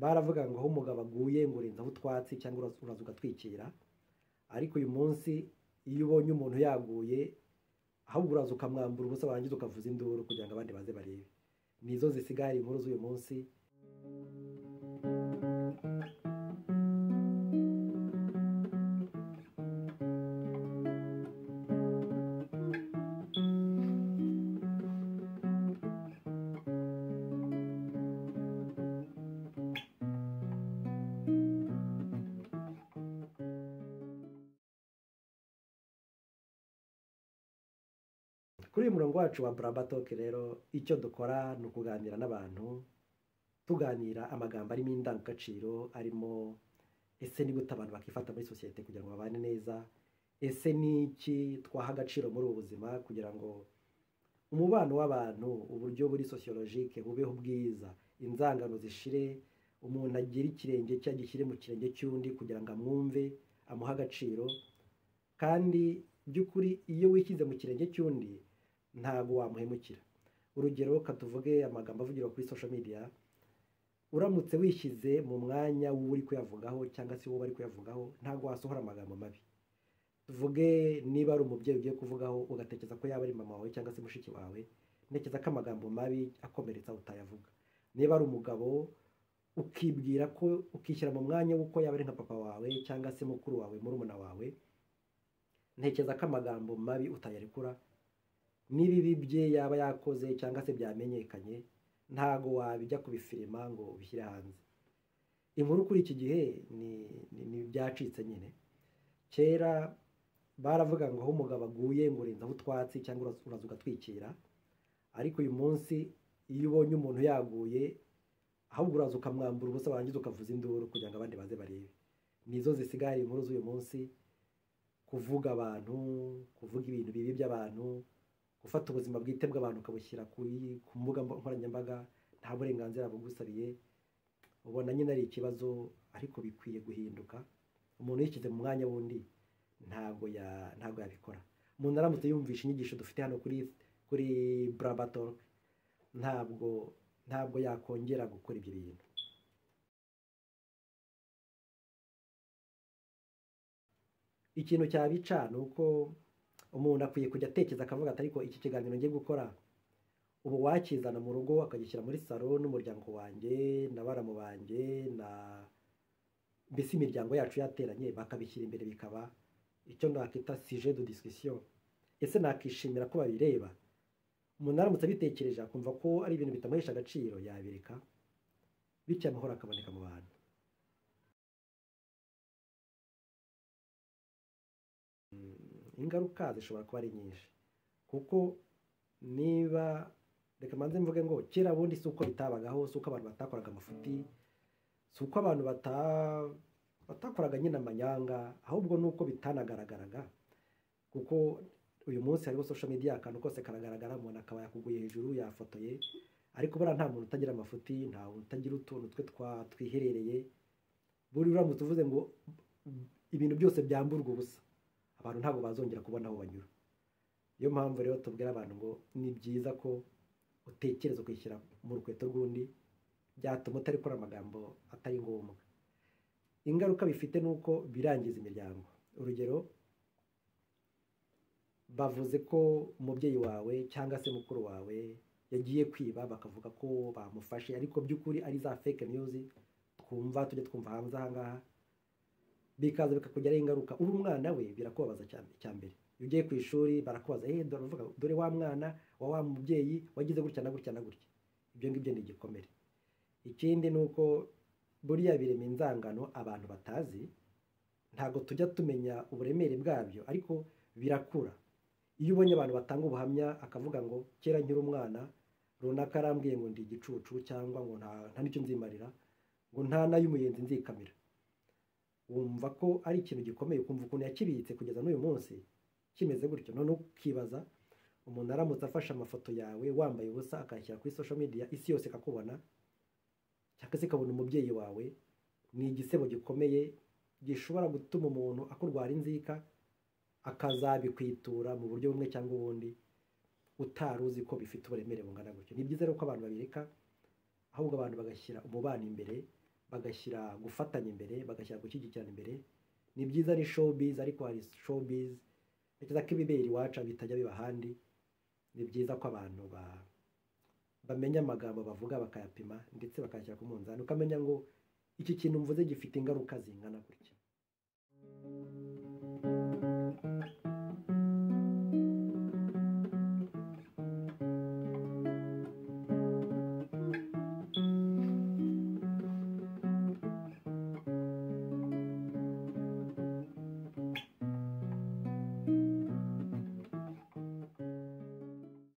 baravuga ngo aho umugabo aguye ngo urenzaho utwatsi cyangwa uraza ugatwikira, ariko uyu munsi iyo ubonye umuntu yaguye ahubwo uraza ukamwambura ubusa warangiza ukavuza induru kugira ngo abandi baze barebe. Nizo zisigaye inkuru z'uyu munsi. Kuri uyu murongo wacu wa Braba Talk rero icyo dukora ni ukuganira n'abantu, tuganira amagambo arimo indangagaciro, arimo ese ni gute abantu bakifata muri sosiyete kugira ngo babane neza, ese ni iki twaha agaciro muri ubu buzima kugira ngo umubano w'abantu uburyo buri sociologique bubeho bwiza, inzangano zishire, umuntu agira ikirenge cye agishyire mu kirenge cy'undi kugira ngo amwumve, amuhe agaciro. Kandi by'ukuri iyo wishyize mu kirenge cy'undi ntago wamuhemukira. Urugero katuvuge amagambo avugirwa kuri social media, uramutse wishyize mu mwanya w'uri kuyavugaho cyangwa se wowe bari kuyavugaho, ntago wasohora amagambo mabi. Tuvuge niba ari umubyeyi ugiye kuvugaho ugatekereza ko yaba ari mama wawe cyangwa se mushiki wawe, ntekereza ko amagambo mabi akomeretsa utayavuga. Niba ari umugabo ukibwira ko ukishyira mu mwanya w'uko yaba ari nka papa wawe cyangwa se mukuru wawe, murumuna wawe, ntekereza ko amagambo mabi utayarekura. N'ibibi bye yaba yakoze cyangwa se byamenyekanye, ntago wabijya kubifirima ngo ubishyire hanze. Inkuru kuri iki gihe ni byacitse nyine. Kera baravuga ngo aho umugabo aguye ngo urenzaho utwatsi cyangwa uraza ugatwikira, ariko uyu munsi iyo ubonye umuntu yaguye ahubwo uraza ukamwambura ubusa warangiza ukavuza induru kugira ngo abandi baze barebe. Nizo zisigaye inkuru z'uyu munsi. Kuvuga abantu, kuvuga ibintu bibi by'abantu, gufata ubuzima bwite bw'abantu ukabushyira ku mbuga nkoranyambaga nta burenganzira bugusabiye, ubona nyine ari ikibazo, ariko bikwiye guhinduka. Umuntu yishyize mu mwanya wundi ntago yabikora. Umuntu aramutse yumvisha inyigisho dufite hano kuri Braba Talk, ntabwo yakongera gukora ibyo bintu. Ikintu cyabica ni uko umuntu akwiye kujya atekereza akavuga ati ariko iki kiganiro ngiye gukora ubu wakizana mu rugo akagishyira muri salo n'umuryango wanjye na baramu banjye mbese imiryango yacu yateranye, bakabishyira imbere bikaba icyo nakita sujet de discussion. Ese nakishimira ko babireba? Umuntu aramutse abitekereje akumva ko ari ibintu bitamuhesha agaciro, yabireka bityo amahoro akaboneka mu bantu. Ingaruka zishobora kuba ari nyinshi, kuko niba reka manze mvuge ngo kera bundi si uko bitabagaho, si uko abantu batakoraga amafuti, si uko abantu batakoraga nyine amanyanga, ahubwo nuko bitanagaragaraga. Kuko uyu munsi hariho social media, akantu kose karagaragara, umuntu akaba yakuguye hejuru yafotoye, ariko buriya nta muntu utagira amafuti, nta muntu utagira utuntu twe twiherereye. Buri uramutse uvuze ngo ibintu byose byamburwa ubusa, abantu ntabwo bazongera kubona aho banyura. Niyo mpamvu rero tubwira abantu ngo ni byiza ko utekereza ukishyira mu rukweto rw'undi, byatuma utari gukora amagambo atari ngombwa. Ingaruka bifite nuko birangiza imiryango. Urugero, bavuze ko umubyeyi wawe cyangwa se mukuru wawe yagiye kwiba, bakavuga ko bamufashe, ariko by'ukuri ari za fake news tujya twumva hanze aha ngaha, bikaza bikakugiraho ingaruka. Uri umwana we birakubabaza cyane mbere. Iyo ugiye ku ishuri barakubaza, dore wa mwana wa mubyeyi wagize gutya na gutya na gutya. Ibyo ngibyo ni igikomere. Ikindi ni uko buriya birema inzangano abantu batazi, ntabwo tujya tumenya uburemere bwabyo, ariko birakura. Iyo ubonye abantu batanga ubuhamya akavuga ngo kera nkiri umwana runaka arambwiye ngo ndi igicucu, cyangwa ngo nta nicyo nzimarira, ngo nta n'ay'umuyenzi nzikamira, wumva ko ari ikintu gikomeye, ukumva ukuntu yakibitse kugeza n'uyu munsi kimeze gutyo. None ukibaza, umuntu aramutse afashe amafoto yawe wambaye ubusa akayashyira kuri social media, isi yose ikakubona, cyangwa se ikabona umubyeyi wawe, ni igisebo gikomeye gishobora gutuma umuntu akurwara inzika, akazabikwitura mu buryo bumwe cyangwa ubundi utari uzi ko bifite uburemere bungana gutyo. Ni byiza rero ko abantu babireka, ahubwo abantu bagashyira umubano imbere, bagashyira gufatanya imbere, bagashyira gushyigikirana imbere. Ni byiza ni showbiz, ariko hari showbiz ntekereza ko ibibera iwacu bitajya biba ahandi. Ni byiza ko abantu bamenya amagambo bavuga bakayapima ndetse bakayashyira ku munzani, ukamenya ngo iki kintu mvuze gifite ingaruka zingana gutya.